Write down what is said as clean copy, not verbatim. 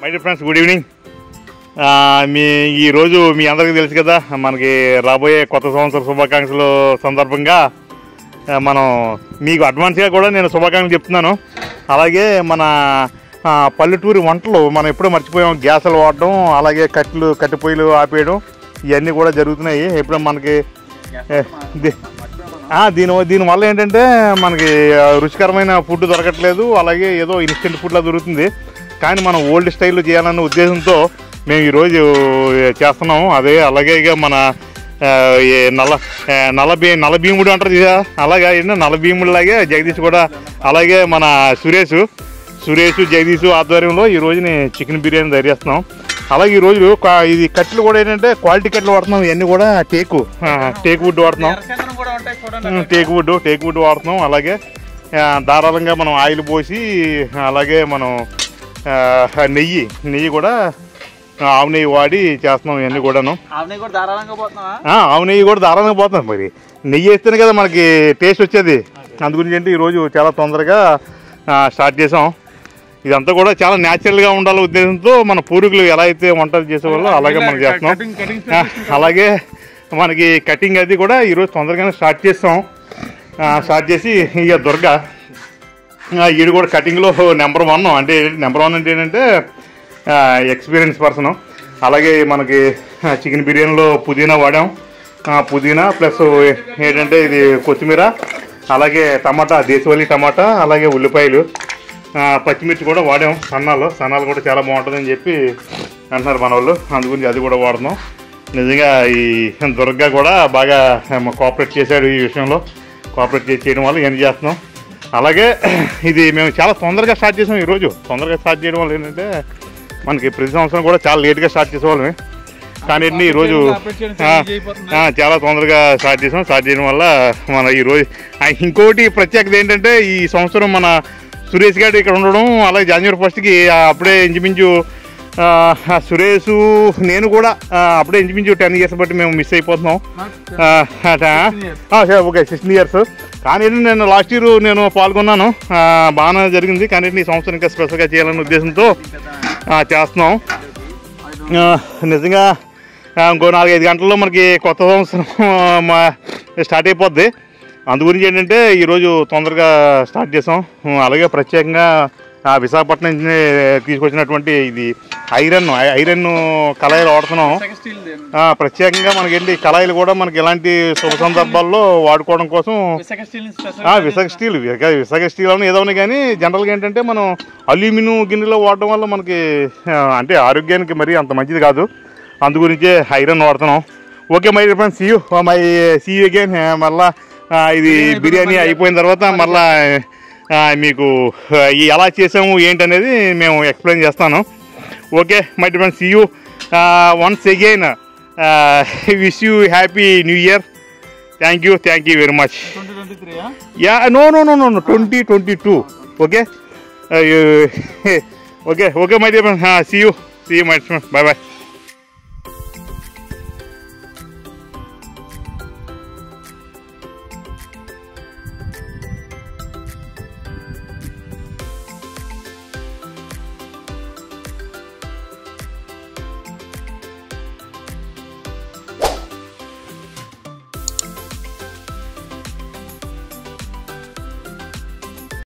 My dear friends, good evening. ఈరోజు మీ అందరికీ తెలుసు కదా, మనకి రాబోయే కొత్త సంవత్సర శుభాకాంక్షలు సందర్భంగా మనం మీకు అడ్వాన్స్గా కూడా నేను శుభాకాంక్షలు చెప్తున్నాను. అలాగే మన పల్లెటూరి వంటలు మనం ఎప్పుడూ మర్చిపోయాం. గ్యాసులు వాడడం, అలాగే కట్టె పొయ్యిలు ఆపేయడం, ఇవన్నీ కూడా జరుగుతున్నాయి. ఎప్పుడో మనకి దీనివల్ల ఏంటంటే మనకి రుచికరమైన ఫుడ్ దొరకట్లేదు. అలాగే ఏదో ఇన్స్టెంట్ ఫుడ్లా దొరుకుతుంది. కానీ మనం ఓల్డ్ స్టైల్లో చేయాలన్న ఉద్దేశంతో మేము ఈరోజు చేస్తున్నాము. అలాగే ఇక మన నల్ల భీముడు అంటారు కదా, అలాగే నల్ల భీముడిలాగే జగదీష్ కూడా, అలాగే మన సురేష్ జగదీష్ ఆధ్వర్యంలో ఈ రోజుని చికెన్ బిర్యానీ తయారు చేస్తున్నాం. అలాగే ఈరోజు ఇది కట్టెలు కూడా ఏంటంటే క్వాలిటీ కట్టెలు వాడుతున్నాం. ఇవన్నీ కూడా టేక్ వుడ్ వాడుతున్నాం. టేక్ వుడ్ వాడుతున్నాం. అలాగే ధారాళంగా మనం ఆయిల్ పోసి, అలాగే మనం నెయ్యి కూడా ఆవు నెయ్యి వాడి చేస్తున్నాం. ఇవన్నీ కూడాను ఆవు నెయ్యి కూడా ధారాళంగా పోతున్నాం. మరి నెయ్యి వేస్తేనే కదా మనకి టేస్ట్ వచ్చేది. అందుగురించి అంటే ఈరోజు చాలా తొందరగా స్టార్ట్ చేసాం. ఇదంతా కూడా చాలా న్యాచురల్గా ఉండాలనే ఉద్దేశంతో మన పూర్వీకులు ఎలా అయితే వంటలు చేసేవాళ్ళో అలాగే మనం చేస్తున్నాం. అలాగే మనకి కటింగ్ అది కూడా ఈరోజు తొందరగానే స్టార్ట్ స్టార్ట్ చేసి ఇక దుర్గా ఈడు కూడా కటింగ్లో నెంబర్ వన్ అంటే ఏంటంటే ఎక్స్పీరియన్స్ పర్సన్. అలాగే మనకి చికెన్ బిర్యానీలో పుదీనా వాడాం. పుదీనా ప్లస్ ఏంటంటే ఇది కొత్తిమీర, అలాగే టమాటా, దేశవాళీ టమాటా, అలాగే ఉల్లిపాయలు, పచ్చిమిర్చి కూడా వాడాం. సన్నాలు కూడా చాలా బాగుంటుందని చెప్పి అంటున్నారు మన వాళ్ళు. అందుగురించి అది కూడా వాడుతున్నాం. నిజంగా ఈ దుర్గా కూడా బాగా కోఆపరేట్ చేశాడు ఈ విషయంలో. కోఆపరేట్ చేయడం వల్ల ఏం చేస్తున్నాం. అలాగే ఇది మేము చాలా తొందరగా స్టార్ట్ చేసాం. ఈరోజు తొందరగా స్టార్ట్ చేయడం వల్ల ఏంటంటే మనకి ప్రతి సంవత్సరం కూడా చాలా లేట్గా స్టార్ట్ చేసేవాళ్ళమే. కానీ ఈరోజు చాలా తొందరగా స్టార్ట్ చేయడం వల్ల మన ఈరోజు ఇంకోటి ప్రత్యేకత ఏంటంటే ఈ సంవత్సరం మన సురేష్ గారు ఇక్కడ ఉండడం, అలాగే జనవరి 1కి అప్పుడే ఇంచుమించు సురేష్ నేను కూడా అప్పుడే ఇంచుమించు 10 years బట్టి మేము మిస్ అయిపోతున్నాం. Okay 16 years. కానీ నేను లాస్ట్ ఇయర్ నేను పాల్గొన్నాను, బాగానే జరిగింది. కానీ ఈ సంవత్సరం ఇంకా స్పెషల్గా చేయాలనే ఉద్దేశంతో చేస్తున్నాం. నిజంగా ఇంకో 4-5 గంటల్లో మనకి కొత్త సంవత్సరం స్టార్ట్ అయిపోద్ది. అందుగురించి ఏంటంటే ఈరోజు తొందరగా స్టార్ట్ చేసాం. అలాగే ప్రత్యేకంగా విశాఖపట్నం నుంచి తీసుకొచ్చినటువంటి ఇది ఐరన్ కళాయిలు వాడుతున్నాం. ప్రత్యేకంగా మనకేంటి కళాయిలు కూడా మనకి ఎలాంటి శుభ సందర్భాల్లో వాడుకోవడం కోసం విశాఖ స్టీల్ అని ఏదైనా కానీ జనరల్గా ఏంటంటే మనం అల్యూమినియం గిన్నెలో వాడడం వల్ల మనకి అంటే ఆరోగ్యానికి మరీ అంత మంచిది కాదు. అందుగురించే ఐరన్ వాడుతున్నాం. Okay my friends, see you again. మళ్ళా ఇది బిర్యానీ అయిపోయిన తర్వాత మళ్ళా మీకు ఎలా చేసాము ఏంటనేది మేము ఎక్స్ప్లెయిన్ చేస్తాను. Okay my dear friends, see you once again. Wish you happy new year. Thank you very much. No 2022. Okay my dear friends, see you my dear friends. By.